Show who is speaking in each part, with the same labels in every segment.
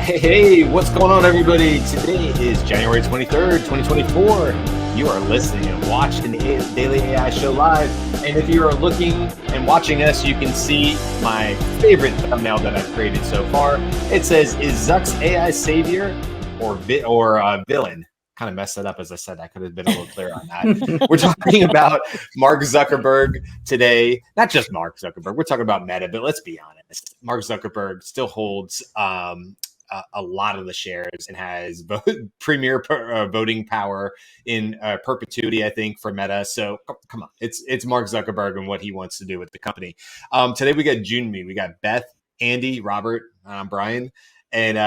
Speaker 1: Hey, what's going on, everybody? Today is January 23rd, 2024. You are listening and watching the Daily AI Show live. And if you are looking and watching us, you can see my favorite thumbnail that I've created so far. It says, is Zuck's AI savior or villain? Kind of messed that up as I said. I could have been a little clearer on that. We're talking about Mark Zuckerberg today. Not just Mark Zuckerberg. We're talking about Meta, but let's be honest. Mark Zuckerberg still holds a lot of the shares and has premier voting power in perpetuity, I think, for Meta. So come on, it's Mark Zuckerberg and what he wants to do with the company. Today we got Jyunmi, we got Beth, Andy, Robert, Brian, and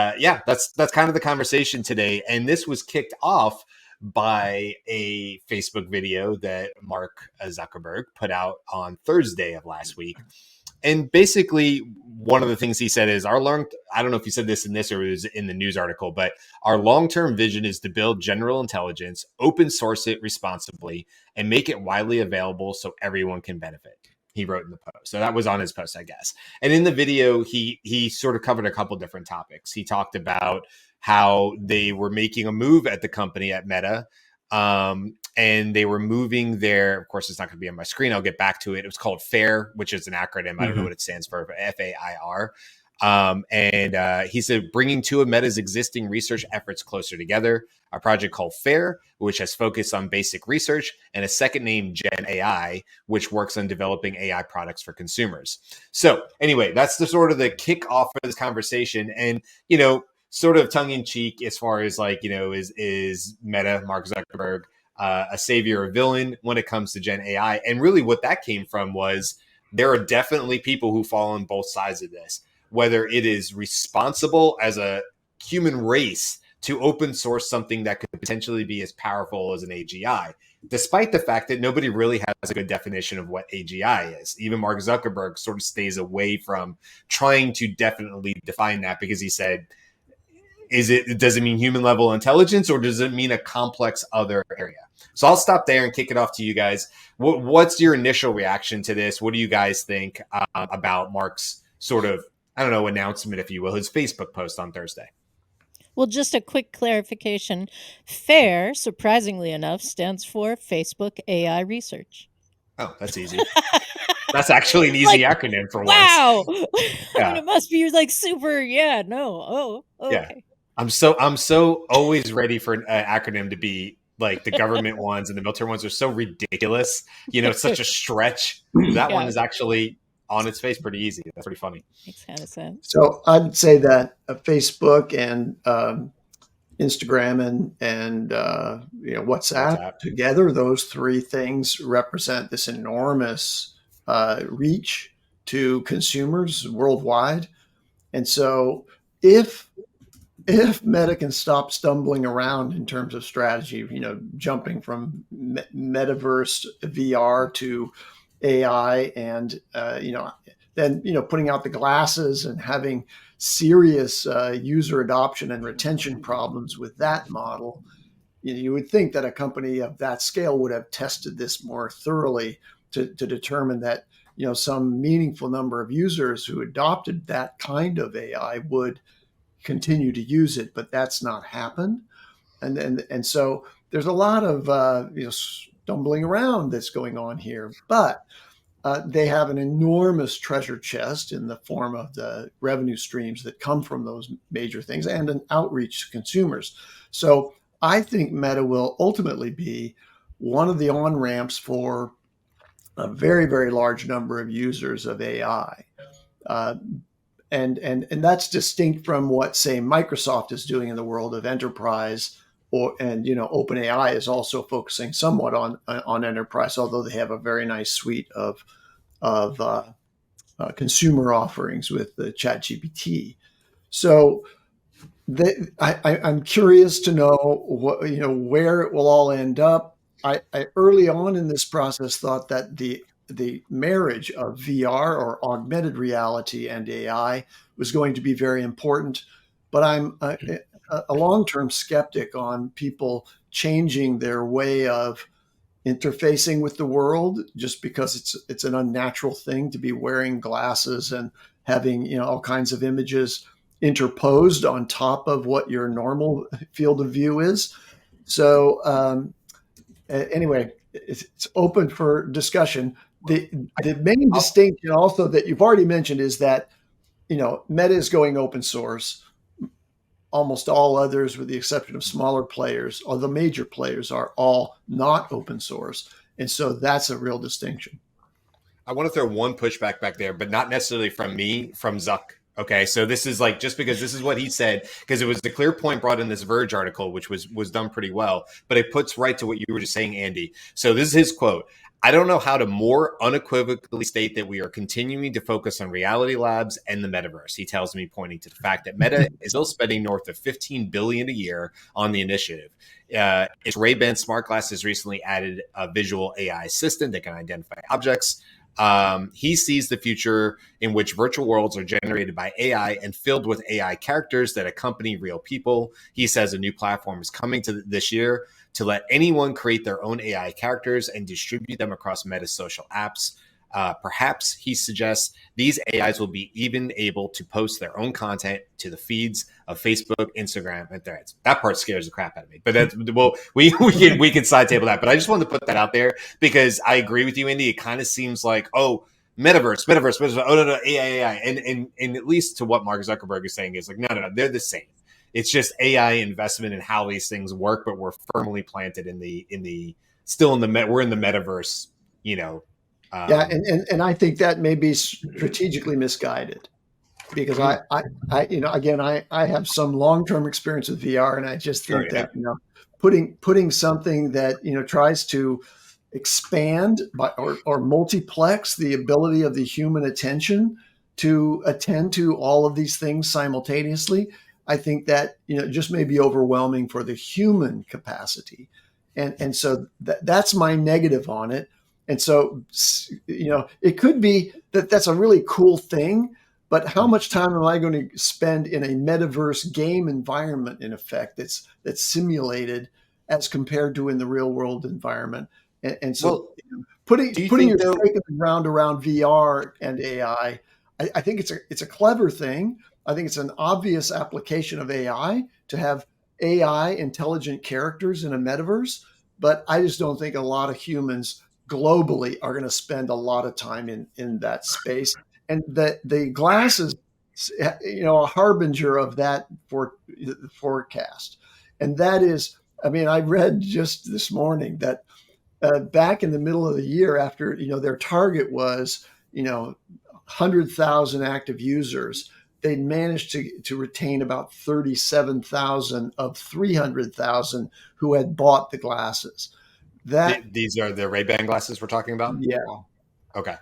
Speaker 1: that's kind of the conversation today. And this was kicked off by a Facebook video that Mark Zuckerberg put out on Thursday of last week. And basically, one of the things he said is I don't know if he said this in this or it was in the news article, but our long-term vision is to build general intelligence, open source it responsibly, and make it widely available so everyone can benefit. He wrote in the post. So that was on his post, I guess. And in the video, he sort of covered a couple different topics. He talked about how they were making a move at the company at Meta. And they were moving their, of course, it's not going to be on my screen. I'll get back to it. It was called FAIR, which is an acronym. I don't know what it stands for, but FAIR. And he said, bringing two of Meta's existing research efforts closer together, a project called FAIR, which has focused on basic research, and a second named Gen AI, which works on developing AI products for consumers. So anyway, that's the sort of the kickoff for this conversation. And, sort of tongue in cheek as far as is Meta, Mark Zuckerberg, a savior or villain when it comes to Gen AI. And really what that came from was there are definitely people who fall on both sides of this, whether it is responsible as a human race to open source something that could potentially be as powerful as an AGI, despite the fact that nobody really has a good definition of what AGI is. Even Mark Zuckerberg sort of stays away from trying to definitely define that because he said, does it mean human level intelligence or does it mean a complex other area? So I'll stop there and kick it off to you guys. What's your initial reaction to this? What do you guys think about Mark's sort of, announcement, if you will, his Facebook post on Thursday?
Speaker 2: Well, just a quick clarification. FAIR, surprisingly enough, stands for Facebook AI Research.
Speaker 1: Oh, that's easy. That's actually an easy acronym for once.
Speaker 2: Wow. Yeah. It must be super. Yeah. No. Oh. Okay.
Speaker 1: Yeah. I'm so always ready for an acronym to be like the government ones and the military ones are so ridiculous. It's such a stretch. That one is actually on its face pretty easy. That's pretty funny.
Speaker 2: Makes kind of sense.
Speaker 3: So I'd say that Facebook and Instagram and WhatsApp together, those three things represent this enormous reach to consumers worldwide. And so if Meta can stop stumbling around in terms of strategy, jumping from metaverse VR to AI and, then, putting out the glasses and having serious user adoption and retention problems with that model, you would think that a company of that scale would have tested this more thoroughly to determine that, some meaningful number of users who adopted that kind of AI would continue to use it, but that's not happened. And so there's a lot of, stumbling around that's going on here, but they have an enormous treasure chest in the form of the revenue streams that come from those major things and an outreach to consumers. So I think Meta will ultimately be one of the on-ramps for a very, very large number of users of AI. And that's distinct from what, say, Microsoft is doing in the world of enterprise, OpenAI is also focusing somewhat on enterprise, although they have a very nice suite of consumer offerings with the ChatGPT. So I'm curious to know where it will all end up. I early on in this process thought that the marriage of VR or augmented reality and AI was going to be very important, but I'm a long-term skeptic on people changing their way of interfacing with the world just because it's an unnatural thing to be wearing glasses and having all kinds of images interposed on top of what your normal field of view is. So anyway, it's open for discussion. The main distinction also that you've already mentioned is that, Meta is going open source. Almost all others, with the exception of smaller players, or the major players, are all not open source. And so that's a real distinction.
Speaker 1: I want to throw one pushback back there, but not necessarily from me, from Zuck. Okay, so this is like, just because this is what he said, because it was the clear point brought in this Verge article, which was done pretty well, but it puts right to what you were just saying, Andy. So this is his quote. I don't know how to more unequivocally state that we are continuing to focus on reality labs and the metaverse. He tells me, pointing to the fact that Meta is still spending north of $15 billion a year on the initiative. Its Ray-Ban smart glasses recently added a visual AI assistant that can identify objects. He sees the future in which virtual worlds are generated by AI and filled with AI characters that accompany real people. He says a new platform is coming to this year to let anyone create their own AI characters and distribute them across Meta's social apps. Perhaps, he suggests, these AIs will be even able to post their own content to the feeds of Facebook, Instagram, and Threads. That part scares the crap out of me. But that's, well, we can side table that. But I just wanted to put that out there because I agree with you, Andy. It kind of seems like, oh, metaverse. Oh no, AI. And at least to what Mark Zuckerberg is saying is like, no, they're the same. It's just AI investment and how these things work, but we're firmly planted in the we're in the metaverse,
Speaker 3: Yeah, and I think that may be strategically misguided, because I have some long-term experience with VR, and I just think that putting something that tries to expand or multiplex the ability of the human attention to attend to all of these things simultaneously, I think that just may be overwhelming for the human capacity, and so that's my negative on it. And so, it could be that that's a really cool thing, but how much time am I going to spend in a metaverse game environment, in effect, that's simulated as compared to in the real world environment? And so, putting your stake in the ground around VR and AI, I think it's a clever thing. I think it's an obvious application of AI to have AI intelligent characters in a metaverse, but I just don't think a lot of humans globally are going to spend a lot of time in that space. And the glasses, a harbinger of that forecast. And that is, I read just this morning that back in the middle of the year, after, their target was, 100,000 active users, they managed to retain about 37,000 of 300,000 who had bought the glasses.
Speaker 1: These are the Ray-Ban glasses we're talking about?
Speaker 3: Yeah.
Speaker 1: Okay.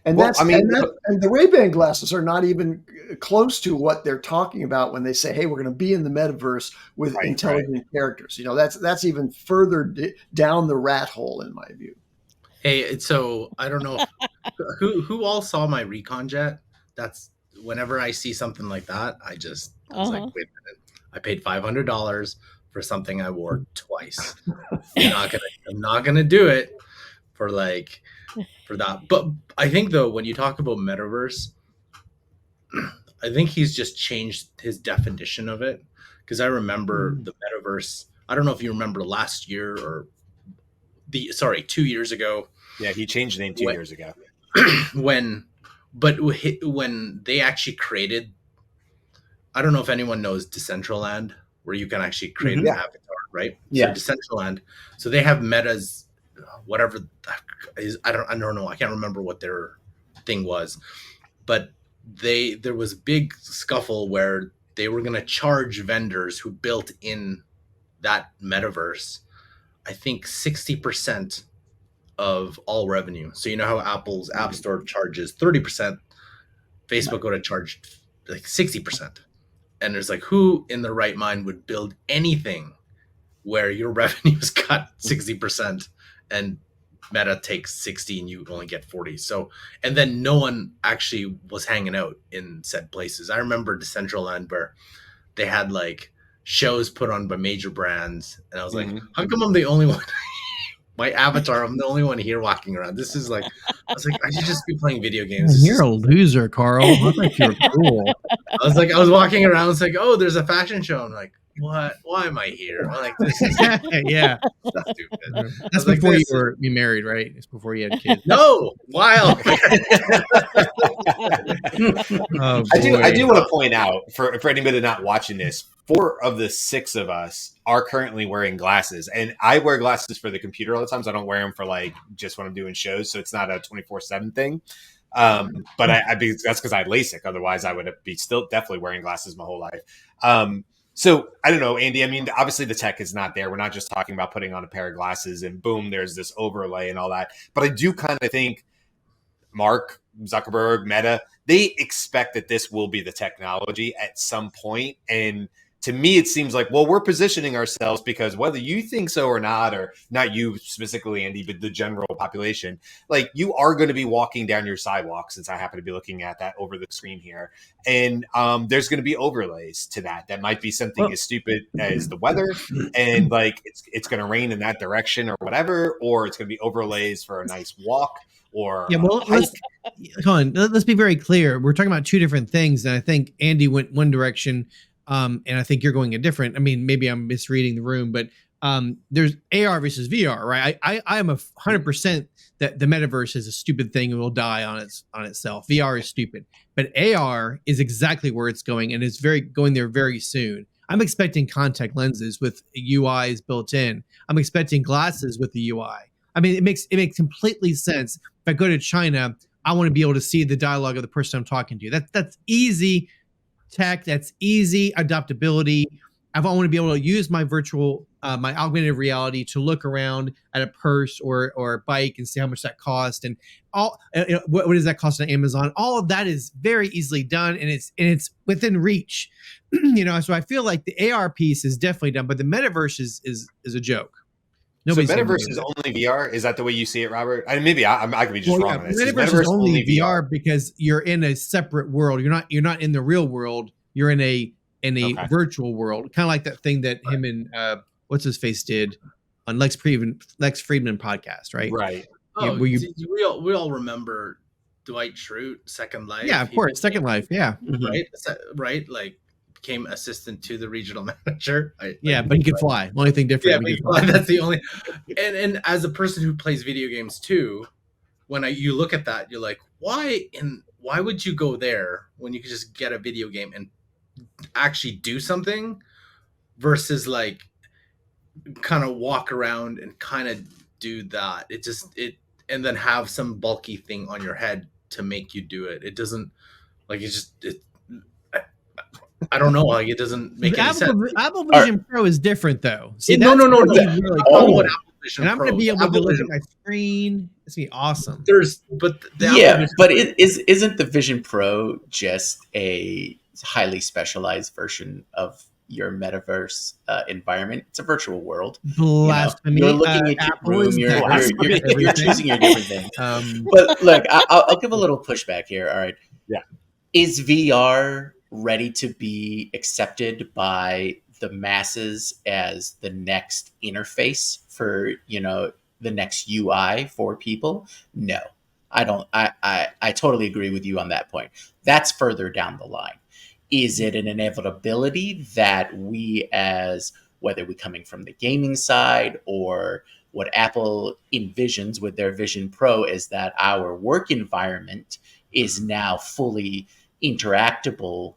Speaker 3: And and the Ray-Ban glasses are not even close to what they're talking about when they say, hey, we're going to be in the metaverse with intelligent characters. That's even further down the rat hole, in my view.
Speaker 4: Hey, so I don't know who all saw my recon jet. That's whenever I see something like that, I was like, wait a minute, I paid $500 for something I wore twice. I'm not gonna do it for that. But I think, though, when you talk about metaverse, I think he's just changed his definition of it, because I remember the metaverse. I don't know if you remember last year or 2 years ago.
Speaker 1: Yeah, he changed the name 2 years ago.
Speaker 4: when they actually created, I don't know if anyone knows Decentraland, where you can actually create an avatar, right?
Speaker 1: Yeah.
Speaker 4: So Decentraland. So they have Meta's whatever is, I don't know. I can't remember what their thing was, but there was a big scuffle where they were going to charge vendors who built in that metaverse, I think 60% of all revenue. So you know how Apple's App Store charges 30%, Facebook would have charged like 60%. And there's like, who in their right mind would build anything where your revenue is cut 60% and Meta takes 60 and you only get 40? So, and then no one actually was hanging out in said places. I remember Decentraland, where they had like shows put on by major brands, and I was like, how come I'm the only one my avatar. I'm the only one here walking around. This is like, I was like, I should just be playing video games.
Speaker 5: You're a loser, Karl. I thought you were cool.
Speaker 4: I was walking around. It's like, oh, there's a fashion show. I'm like, what? Why am I here? I'm like, this is
Speaker 5: Yeah.
Speaker 4: stupid.
Speaker 5: That's before you married, right? It's before you had kids.
Speaker 4: No, wild.
Speaker 5: Oh,
Speaker 1: I do want to point out for anybody not watching this, 4 of the 6 of us are currently wearing glasses, and I wear glasses for the computer all the time. So I don't wear them for like just when I'm doing shows. So it's not a 24/7 thing. But that's because I had LASIK. Otherwise, I would be still definitely wearing glasses my whole life. So I don't know, Andy. I mean, obviously the tech is not there. We're not just talking about putting on a pair of glasses and boom, there's this overlay and all that. But I do kind of think Mark Zuckerberg, Meta, they expect that this will be the technology at some point. And to me, it seems like, well, we're positioning ourselves because whether you think so or not you specifically, Andy, but the general population, like you are going to be walking down your sidewalk, since I happen to be looking at that over the screen here. And there's going to be overlays to that. That might be something as stupid as the weather and like it's going to rain in that direction or whatever, or it's going to be overlays for a nice walk. Or
Speaker 5: let's be very clear. We're talking about 2 different things. And I think Andy went one direction. And I think you're going a different. I mean, maybe I'm misreading the room, but there's AR versus VR, right? I am 100% that the metaverse is a stupid thing and will die on itself. VR is stupid, but AR is exactly where it's going, and it's going there very soon. I'm expecting contact lenses with UIs built in. I'm expecting glasses with the UI. I mean, it makes completely sense. If I go to China, I want to be able to see the dialogue of the person I'm talking to. That's easy tech. That's easy adaptability. I want to be able to use my virtual, my augmented reality to look around at a purse or a bike and see how much that cost, and all. What does that cost on Amazon? All of that is very easily done, and it's within reach. So I feel like the AR piece is definitely done, but the metaverse is a joke.
Speaker 1: Nobody's so metaverse is only VR. Is that the way you see it, Robert? I mean, maybe I could be just wrong on this.
Speaker 5: Metaverse is only VR because you're in a separate world. You're not in the real world. You're in a virtual world, kind of like that thing that him and what's his face did on Lex Friedman podcast, right?
Speaker 1: Right.
Speaker 4: Oh, we all remember Dwight Schrute, Second Life.
Speaker 5: Yeah, of course, Second Life. Yeah,
Speaker 4: right. Like became assistant to the regional manager.
Speaker 5: But he could fly. Only thing different.
Speaker 4: Yeah, but that's the only. And as a person who plays video games too, when you look at that, you're like, why would you go there when you could just get a video game and actually do something versus like kind of walk around and kind of do that? And then have some bulky thing on your head to make you do it. It doesn't like I don't know. Like it doesn't make any sense.
Speaker 5: Apple Vision Pro is different though. See,
Speaker 4: no.
Speaker 5: Really
Speaker 4: Apple Vision
Speaker 5: and I'm going to be able to look at my screen. It's going to be awesome.
Speaker 6: But isn't the Vision Pro just a highly specialized version of your metaverse environment? It's a virtual world.
Speaker 5: Blasphemy.
Speaker 6: You're looking at your room. You're choosing your different things. But look, I'll give a little pushback here. All right.
Speaker 1: Yeah.
Speaker 6: Is VR ready to be accepted by the masses as the next interface for, the next UI for people? No, I don't. I totally agree with you on that point. That's further down the line. Is it an inevitability that we, as whether we're coming from the gaming side or what Apple envisions with their Vision Pro, is that our work environment is now fully interactable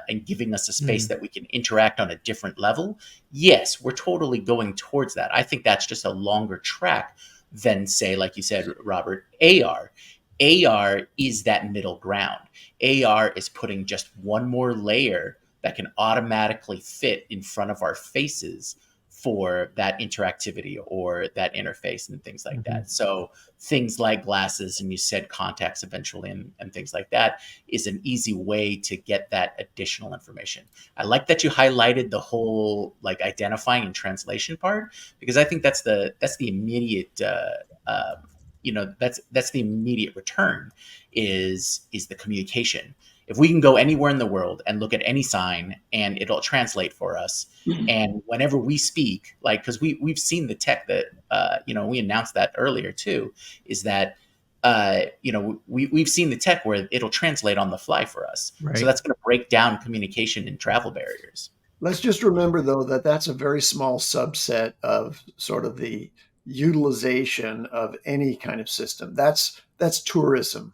Speaker 6: and giving us a space that we can interact on a different level? Yes, we're totally going towards that. I think that's just a longer track than, say, like you said, Robert, AR. AR is that middle ground. AR is putting just one more layer that can automatically fit in front of our faces for that interactivity or that interface and things like that. So things like glasses, and you said contacts eventually and things like that, is an easy way to get that additional information. I like that you highlighted the whole like identifying and translation part, because I think that's the immediate that's the immediate return is the communication. If we can go anywhere in the world and look at any sign and it'll translate for us, and whenever we speak, like, because we've seen the tech that we announced that earlier too, is that we've seen the tech where it'll translate on the fly for us.
Speaker 5: Right.
Speaker 6: So that's going to break down communication and travel barriers.
Speaker 3: Let's just remember, though, that that's a very small subset of sort of the utilization of any kind of system. That's tourism,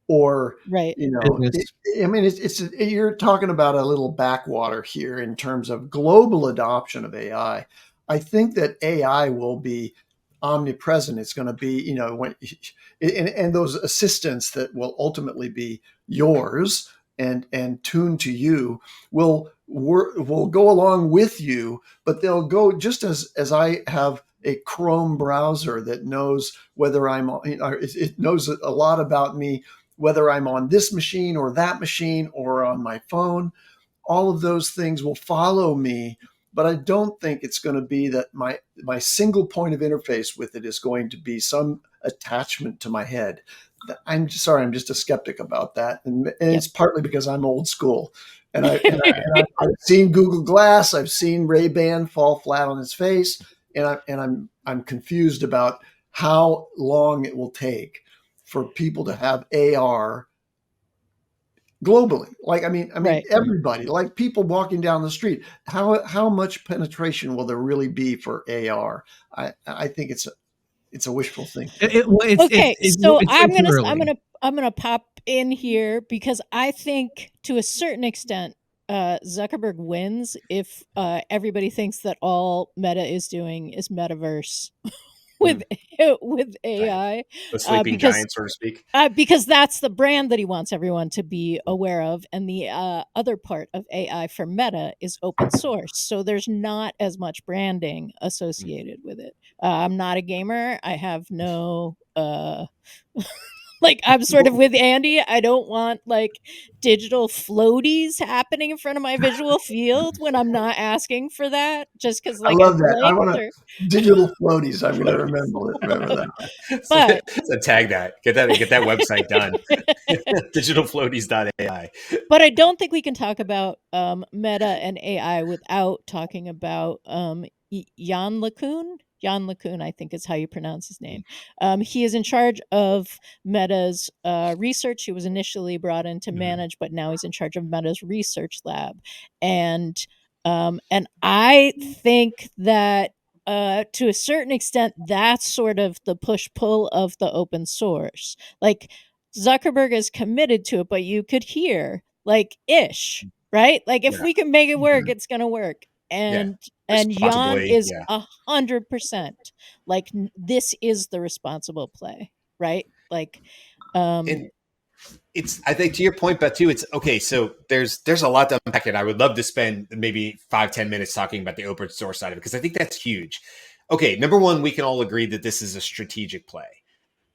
Speaker 3: or
Speaker 2: Right.
Speaker 3: it's you're talking about a little backwater here in terms of global adoption of AI. I think that AI will be omnipresent. It's going to be, and those assistants that will ultimately be yours and tuned to you will go along with you, but they'll go just as I have a Chrome browser that knows whether it knows a lot about me, whether I'm on this machine or that machine or on my phone. All of those things will follow me, but I don't think it's going to be that my single point of interface with it is going to be some attachment to my head. I'm sorry, I'm just a skeptic about that, and it's partly because I'm old school, and I've seen Google Glass, I've seen Ray-Ban fall flat on its face, and I'm confused about how long it will take for people to have AR globally. Like, I mean, right. Everybody, like people walking down the street, how much penetration will there really be for AR? I think it's a wishful thinking.
Speaker 2: I'm gonna pop in here because I think to a certain extent Zuckerberg wins if everybody thinks that all Meta is doing is metaverse with AI,
Speaker 1: the sleeping giant, so to speak,
Speaker 2: because that's the brand that he wants everyone to be aware of, and the other part of AI for Meta is open source, so there's not as much branding associated with it. I'm not a gamer. I have no like, I'm sort of with Andy. I don't want like digital floaties happening in front of my visual field when I'm not asking for that. Just because, like,
Speaker 3: I love that. I want digital floaties. I'm going to remember that.
Speaker 2: But
Speaker 1: so tag that. Get that website done. Digitalfloaties.ai.
Speaker 2: But I don't think we can talk about Meta and AI without talking about Jan LeCun, I think is how you pronounce his name. He is in charge of Meta's research. He was initially brought in to manage, but now he's in charge of Meta's research lab. And I think that to a certain extent, that's sort of the push-pull of the open source. Like, Zuckerberg is committed to it, but you could hear, like, ish, right? Like, if we can make it work, it's going to work. And Jan is 100% like, this is the responsible play, right? Like,
Speaker 1: and it's, I think to your point, Beth, too, it's okay. So there's a lot to unpack, and I would love to spend maybe 5-10 minutes talking about the open source side of it, because I think that's huge. Okay, number one, we can all agree that this is a strategic play.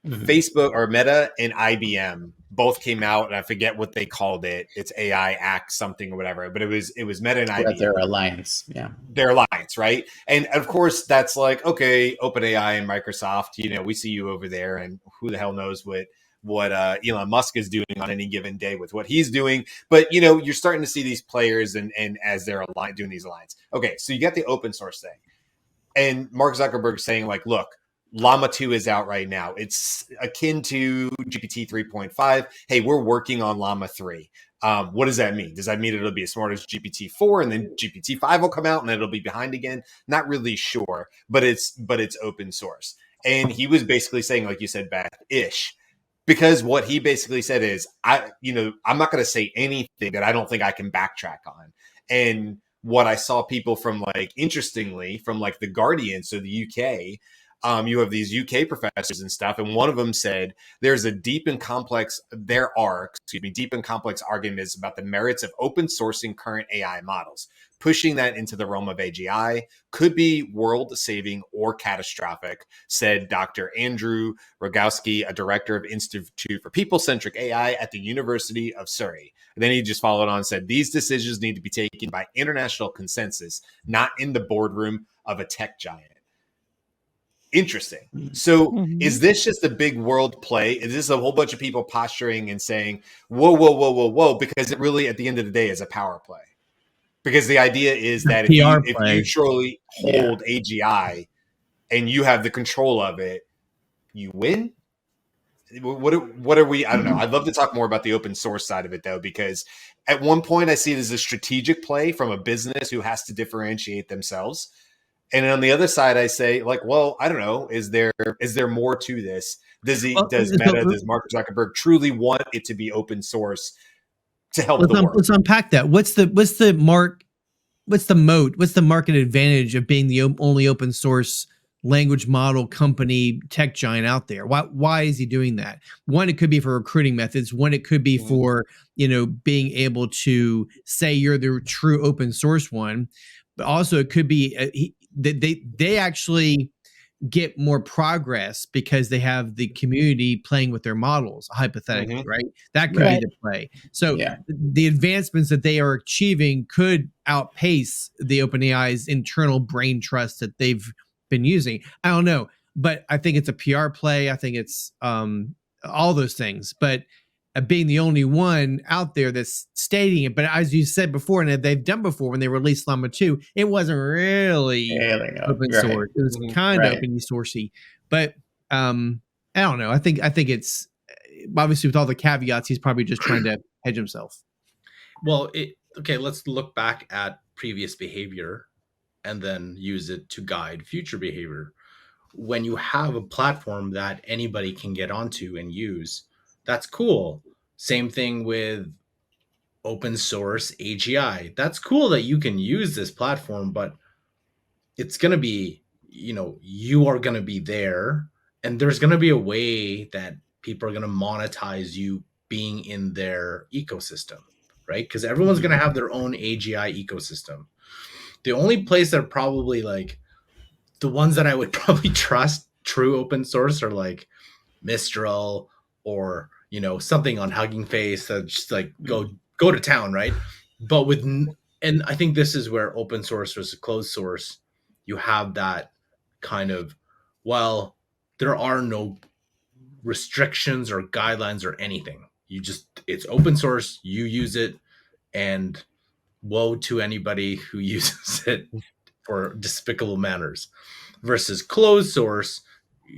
Speaker 1: Facebook or Meta and IBM both came out, and I forget what they called it. It's AI Act something or whatever, but it was Meta and IBM.
Speaker 6: Their alliance,
Speaker 1: their alliance, right? And of course, that's like, okay, OpenAI and Microsoft. We see you over there, and who the hell knows what Elon Musk is doing on any given day with what he's doing. But you're starting to see these players and as they're doing these alliances. Okay, so you got the open source thing, and Mark Zuckerberg saying, like, look, Llama 2 is out right now. It's akin to GPT 3.5. Hey, we're working on Llama 3. What does that mean? Does that mean it'll be as smart as GPT 4 and then GPT 5 will come out and then it'll be behind again? Not really sure, but it's open source. And he was basically saying, like you said, Beth, ish. Because what he basically said is, I'm not going to say anything that I don't think I can backtrack on. And what I saw people from, like, interestingly, from like The Guardian, so the UK, you have these UK professors and stuff, and one of them said there are deep and complex arguments about the merits of open sourcing current AI models. Pushing that into the realm of AGI could be world-saving or catastrophic, said Dr. Andrew Rogowski, a director of Institute for People-Centric AI at the University of Surrey. And then he just followed on and said, these decisions need to be taken by international consensus, not in the boardroom of a tech giant. Interesting. So
Speaker 2: Mhm.
Speaker 1: is this just a big world play? Is this a whole bunch of people posturing and saying, whoa, whoa, whoa, whoa, whoa? Because it really, at the end of the day, is a power play. Because the idea is that if you truly hold AGI and you have the control of it, you win. What are we? I don't know. I'd love to talk more about the open source side of it, though, because at one point I see it as a strategic play from a business who has to differentiate themselves. And on the other side, I say, like, well, I don't know. Is there more to this? Does Mark Zuckerberg truly want it to be open source to help the world?
Speaker 5: Let's unpack that. What's the moat? What's the market advantage of being the only open source language model company tech giant out there? Why is he doing that? One, it could be for recruiting methods. One, it could be for, being able to say you're the true open source one. But also it could be they actually get more progress because they have the community playing with their models, hypothetically, right? That could be the play. So the advancements that they are achieving could outpace the OpenAI's internal brain trust that they've been using. I don't know, but I think it's a PR play. I think it's all those things, but being the only one out there that's stating it. But as you said before, and they've done before when they released Llama 2, it wasn't really open source. It was kind of open sourcey. But I don't know. I think it's obviously with all the caveats, he's probably just trying to hedge himself.
Speaker 4: Well, let's look back at previous behavior and then use it to guide future behavior. When you have a platform that anybody can get onto and use, that's cool. Same thing with open source AGI. That's cool that you can use this platform, but it's going to be, you are going to be there, and there's going to be a way that people are going to monetize you being in their ecosystem, right? Because everyone's going to have their own AGI ecosystem. The only place that probably like the ones that I would probably trust true open source are like Mistral or something on Hugging Face that just like go to town, right? But and I think this is where open source versus closed source, you have that kind of, well, there are no restrictions or guidelines or anything. It's open source, you use it, and woe to anybody who uses it for despicable manners. Versus closed source,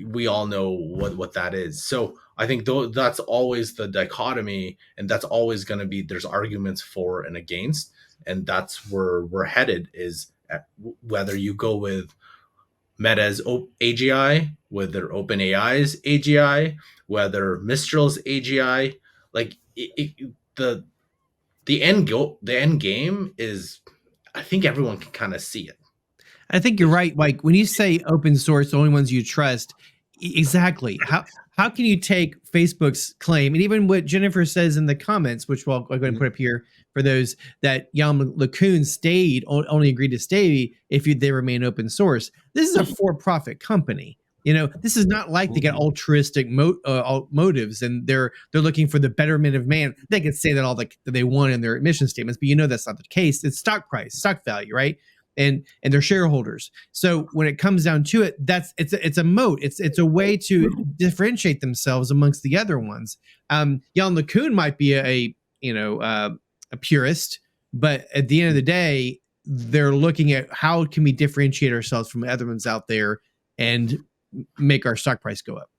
Speaker 4: we all know what that is. So I think that's always the dichotomy, and that's always going to be, there's arguments for and against, and that's where we're headed, is whether you go with Meta's AGI, whether OpenAI's AGI, whether Mistral's AGI, like the end game is, I think everyone can kind of see it.
Speaker 5: I think you're right. Like when you say open source, the only ones you trust, exactly. How can you take Facebook's claim, and even what Jennifer says in the comments, which I'll go ahead and put up here for those, that Jan LeCun only agreed to stay if they remain open source. This is a for-profit company. This is not like they got altruistic motives and they're looking for the betterment of man. They can say that all that they want in their mission statements, but that's not the case. It's stock price, stock value, right? And their shareholders. So when it comes down to it, it's a moat. It's a way to differentiate themselves amongst the other ones. Jan LeCun might be a purist, but at the end of the day, they're looking at how can we differentiate ourselves from the other ones out there and make our stock price go up.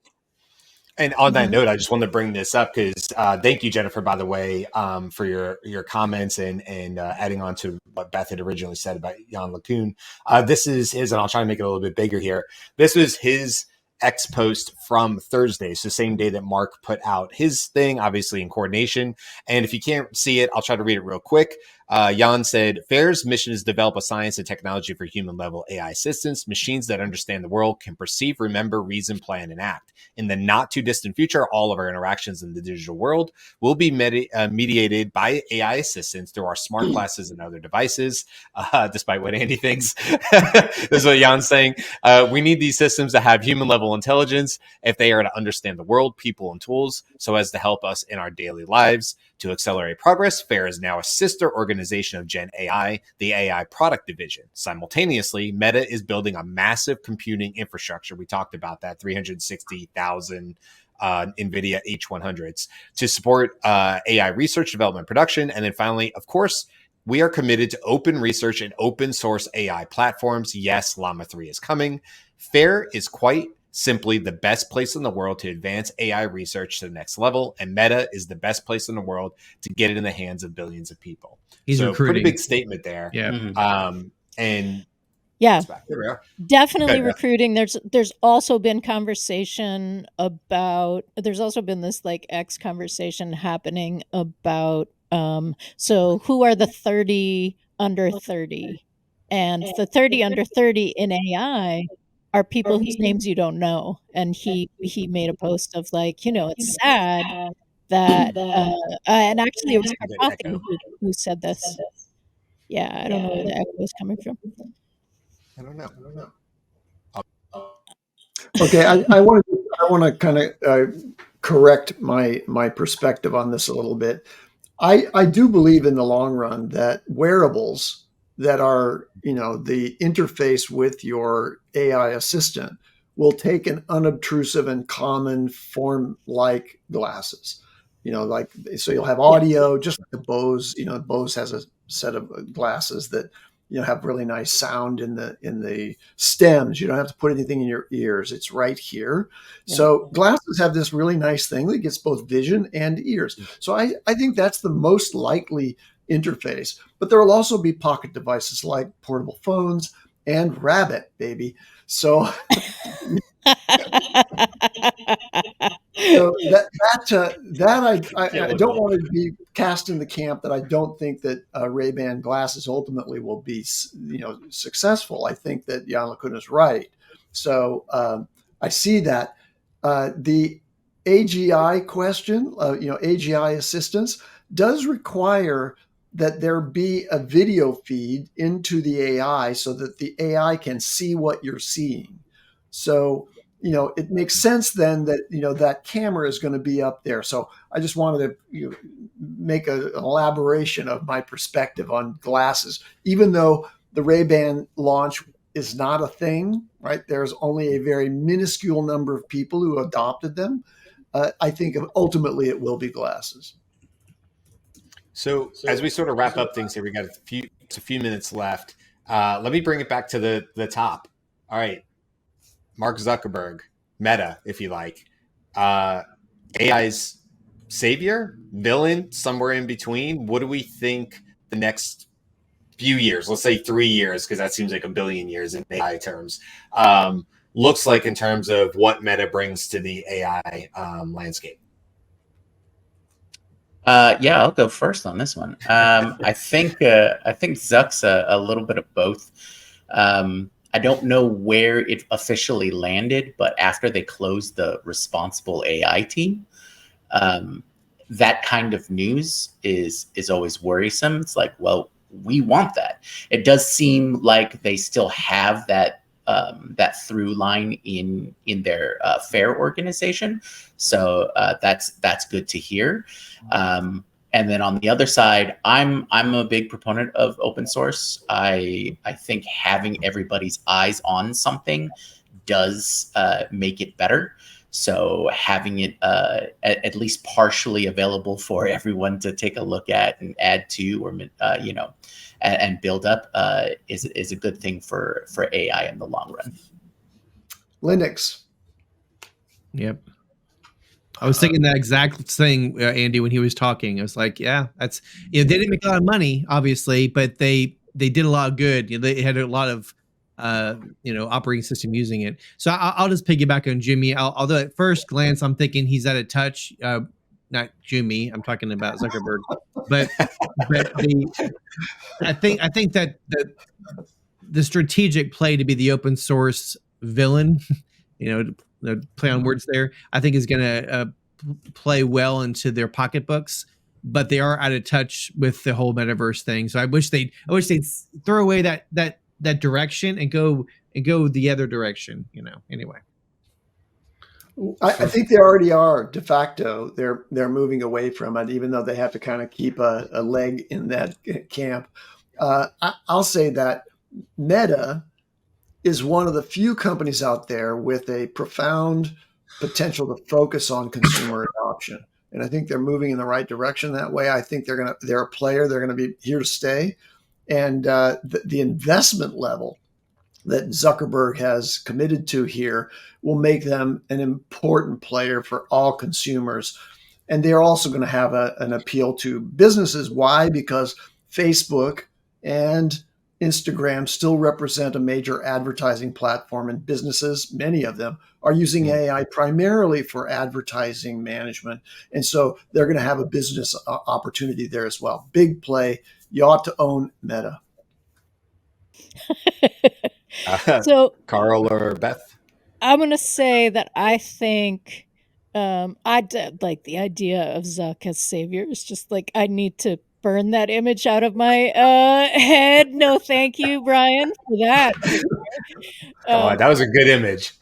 Speaker 1: And on that note, I just wanted to bring this up because thank you, Jennifer, by the way, for your comments and adding on to what Beth had originally said about Jan LeCun. This is his, and I'll try to make it a little bit bigger here. This was his X post from Thursday, so same day that Mark put out his thing, obviously in coordination. And if you can't see it, I'll try to read it real quick. Jan said, FAIR's mission is to develop a science and technology for human-level AI assistants, machines that understand the world, can perceive, remember, reason, plan, and act. In the not-too-distant future, all of our interactions in the digital world will be mediated by AI assistants through our smart glasses and other devices, despite what Andy thinks. This is what Jan's saying. We need these systems to have human-level intelligence if they are to understand the world, people, and tools, so as to help us in our daily lives. To accelerate progress, FAIR is now a sister organization organization of Gen AI, the AI product division. Simultaneously, Meta is building a massive computing infrastructure. We talked about that, 360,000 NVIDIA H100s to support AI research, development, production. And then finally, of course, we are committed to open research and open source AI platforms. Yes, Llama 3 is coming. FAIR is quite simply the best place in the world to advance AI research to the next level, and Meta is the best place in the world to get it in the hands of billions of people.
Speaker 5: He's
Speaker 1: so
Speaker 5: recruiting.
Speaker 1: Pretty big statement there.
Speaker 5: Yeah.
Speaker 1: And
Speaker 2: yeah,
Speaker 1: here we are.
Speaker 2: Definitely recruiting. There's also been conversation about. There's also been this like X conversation happening about. So who are the 30 under 30, and the 30 under 30 in AI are people whose names you don't know. And he made a post of like, it's sad that and actually it was Karl who said this. Yeah, I don't know where the echo is coming from.
Speaker 1: I don't know.
Speaker 3: Okay, I want to kind of correct my perspective on this a little bit. I do believe in the long run that wearables that are, the interface with your AI assistant will take an unobtrusive and common form like glasses. So you'll have audio, just like the Bose. Bose has a set of glasses that have really nice sound in the stems. You don't have to put anything in your ears; it's right here. Yeah. So glasses have this really nice thing that gets both vision and ears. So I think that's the most likely interface. But there will also be pocket devices like portable phones and Rabbit, baby. So. So I don't want to be cast in the camp that I don't think that Ray-Ban glasses ultimately will be, successful. I think that Jan LeCun is right. So I see that. The AGI question, AGI assistance does require that there be a video feed into the AI so that the AI can see what you're seeing. So, it makes sense then that, that camera is going to be up there. So I just wanted to make an elaboration of my perspective on glasses, even though the Ray-Ban launch is not a thing, right? There's only a very minuscule number of people who adopted them. I think ultimately it will be glasses.
Speaker 1: So as we sort of wrap up things here, we got a few minutes left. Let me bring it back to the top. All right. Mark Zuckerberg, Meta, if you like, AI's savior, villain, somewhere in between. What do we think the next few years, let's say 3 years, because that seems like a billion years in AI terms, looks like in terms of what Meta brings to the AI landscape?
Speaker 6: Yeah, I'll go first on this one. I think Zuck's a little bit of both. I don't know where it officially landed, but after they closed the responsible AI team, that kind of news is always worrisome. It's like, well, we want that. It does seem like they still have that through line in their FAIR organization, so that's good to hear. And then on the other side, I'm a big proponent of open source. I think having everybody's eyes on something does make it better. So having it at least partially available for everyone to take a look at and add to, or and build up is a good thing for AI in the long run.
Speaker 3: Linux.
Speaker 5: Yep. I was thinking that exact thing, Andy, when he was talking. I was like, yeah, that's, they didn't make a lot of money, obviously, but they did a lot of good. They had a lot of, operating system using it. So I'll just piggyback on Jyunmi. Although at first glance, I'm thinking he's out of touch. Not Jyunmi. I'm talking about Zuckerberg. But I think that the strategic play to be the open source villain, the play on words there, I think is going to play well into their pocketbooks, but they are out of touch with the whole metaverse thing. So I wish they'd throw away that direction and go the other direction, anyway.
Speaker 3: I think they already are de facto. They're moving away from it, even though they have to kind of keep a leg in that camp. I'll say that Meta is one of the few companies out there with a profound potential to focus on consumer adoption. And I think they're moving in the right direction that way. I think they're a player. They're going to be here to stay. And the investment level that Zuckerberg has committed to here will make them an important player for all consumers. And they're also going to have an appeal to businesses. Why? Because Facebook and Instagram still represent a major advertising platform, and businesses, many of them, are using AI primarily for advertising management. And so they're going to have a business opportunity there as well. Big play. You ought to own Meta.
Speaker 2: So,
Speaker 1: Karl or Beth?
Speaker 2: I'm going to say that I think like the idea of Zuck as savior is just like, I need to burn that image out of my head. No, thank you, Brian, for that.
Speaker 1: Come on, that was a good image.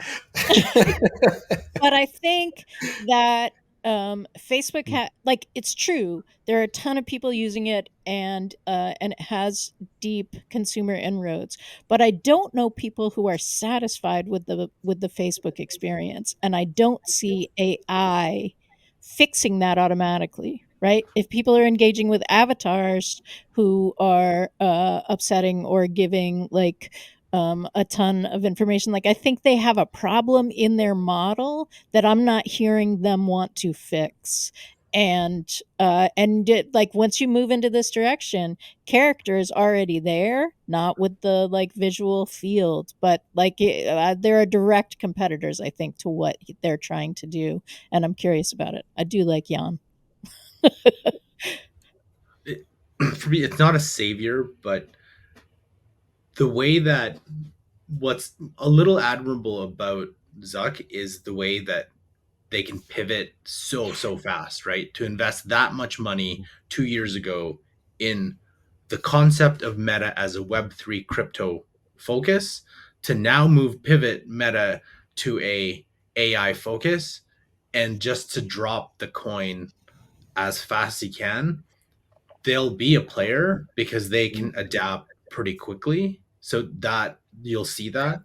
Speaker 2: But I think that Facebook like, it's true. There are a ton of people using it, and it has deep consumer inroads. But I don't know people who are satisfied with the Facebook experience, and I don't see AI fixing that automatically. Right? If people are engaging with avatars who are upsetting or giving like a ton of information, like, I think they have a problem in their model that I'm not hearing them want to fix. And like, once you move into this direction, character is already there, not with the like visual field, but like there are direct competitors, I think, to what they're trying to do, and I'm curious about it. I do like Jan.
Speaker 4: For me, it's not a savior, but the way that what's a little admirable about Zuck is the way that they can pivot so fast, right? To invest that much money 2 years ago in the concept of Meta as a Web3 crypto focus, to now pivot Meta to a AI focus, and just to drop the coin as fast as he can. They'll be a player because they can adapt pretty quickly. So that you'll see that.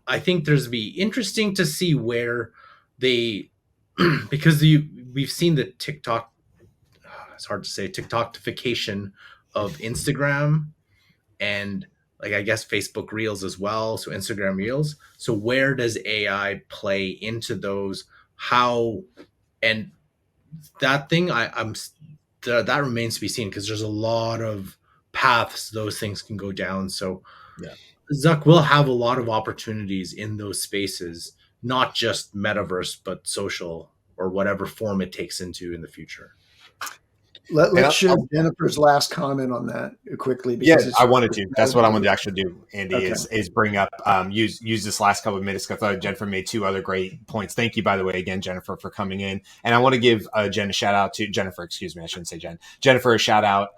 Speaker 4: I think there's be interesting to see where they because we've seen the TikTok, it's hard to say, TikTokification of Instagram, and like, I guess Facebook Reels as well, so Instagram Reels. So where does AI play into those? How? And that thing, that remains to be seen, because there's a lot of paths those things can go down. So
Speaker 1: yeah,
Speaker 4: Zuck will have a lot of opportunities in those spaces, not just metaverse, but social, or whatever form it takes into in the future.
Speaker 3: Let's share Jennifer's last comment on that quickly. Because
Speaker 1: I wanted to. That's what I wanted to actually do, Andy, okay. is bring up, use this last couple of minutes, because I thought Jennifer made two other great points. Thank you, by the way, again, Jennifer, for coming in. And I want to give Jen a shout out to Jennifer. Excuse me, I shouldn't say Jen. Jennifer a shout out.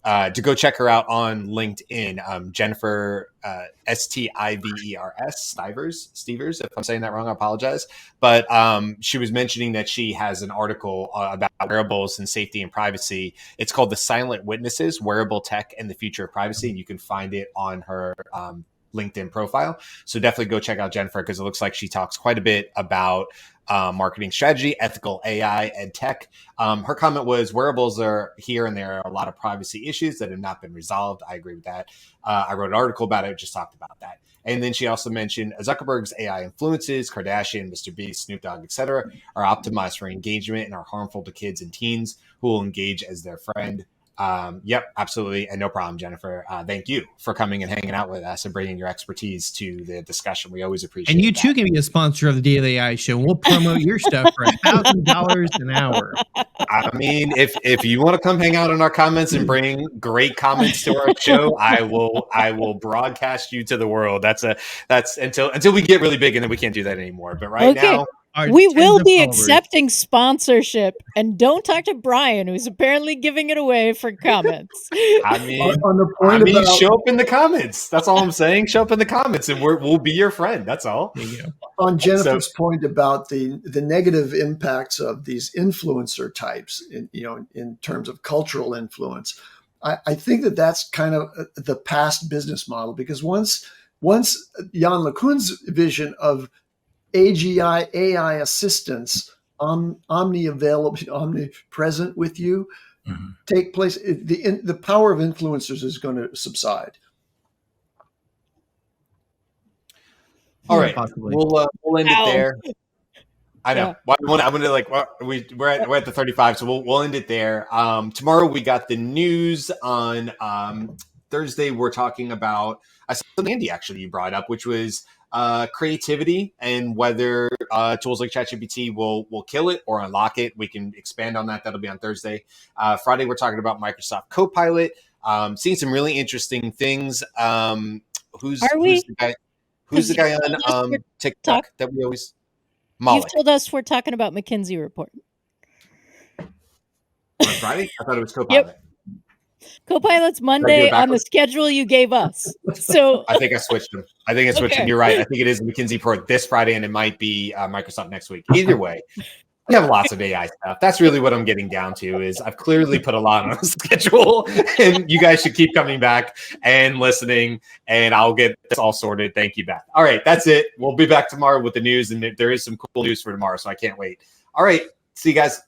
Speaker 1: To go check her out on LinkedIn, Jennifer Stivers, if I'm saying that wrong, I apologize. But she was mentioning that she has an article about wearables and safety and privacy. It's called The Silent Witnesses, Wearable Tech and the Future of Privacy. And you can find it on her LinkedIn profile. So definitely go check out Jennifer, because it looks like she talks quite a bit about marketing strategy, ethical AI, and tech. Her comment was, wearables are here, and there are a lot of privacy issues that have not been resolved. I agree with that. I wrote an article about it, just talked about that. And then she also mentioned Zuckerberg's AI influences, Kardashian, Mr. Beast, Snoop Dogg, etc., are optimized for engagement and are harmful to kids and teens who will engage as their friend. Yep, absolutely. And no problem, Jennifer. Thank you for coming and hanging out with us and bringing your expertise to the discussion. We always appreciate it.
Speaker 5: And you too can be a sponsor of the Daily AI Show. We'll promote your stuff for $1,000 an hour.
Speaker 1: I mean, if you want to come hang out in our comments and bring great comments to our show, I will broadcast you to the world. That's until we get really big, and then we can't do that anymore. But right now,
Speaker 2: We
Speaker 5: tens
Speaker 2: will
Speaker 5: of
Speaker 2: be
Speaker 5: followers.
Speaker 2: accepting sponsorship, and don't talk to Brian, who's apparently giving it away for comments.
Speaker 1: I mean,
Speaker 3: On the point about
Speaker 1: show up in the comments. That's all I'm saying. Show up in the comments, and we'll be your friend. That's all.
Speaker 5: There you go.
Speaker 3: on Jennifer's point about the negative impacts of these influencer types, in terms of cultural influence, I think that's kind of the past business model, because once Jan LeCun's vision of AGI AI assistance, omnipresent with you, take place, the power of influencers is going to subside.
Speaker 1: All right,
Speaker 5: possibly.
Speaker 1: we'll end it there. I know.
Speaker 2: Yeah.
Speaker 1: I'm gonna we're at the 35, so we'll end it there. Tomorrow we got the news on Thursday. We're talking about something, Andy, actually you brought up, which was creativity and whether tools like ChatGPT will kill it or unlock it. We can expand on that. That'll be on Thursday. Friday we're talking about Microsoft Copilot. Seeing some really interesting things. Who's the guy? Who's the guy on TikTok that we always? Malik.
Speaker 2: You've told us we're talking about McKinsey report.
Speaker 1: On Friday? I thought it was Copilot.
Speaker 2: Yep. Copilot's Monday on the schedule you gave us. So
Speaker 1: I think I switched them.
Speaker 2: Okay.
Speaker 1: You're right. I think it is McKinsey report this Friday, and it might be Microsoft next week. Either way, we have lots of AI stuff. That's really what I'm getting down to. Is I've clearly put a lot on the schedule, and you guys should keep coming back and listening, and I'll get this all sorted. Thank you, Beth. All right, that's it. We'll be back tomorrow with the news, and there is some cool news for tomorrow, so I can't wait. All right, see you guys.